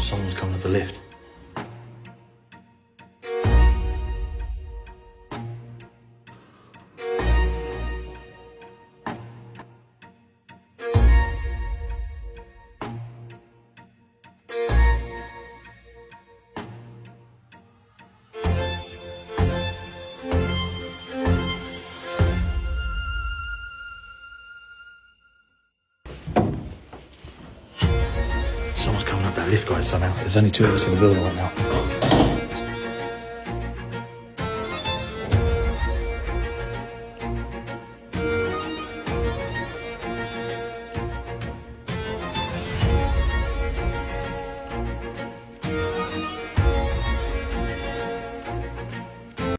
Someone's coming up the lift. Someone's coming up that lift, guys, somehow. There's only two of us in the building right now.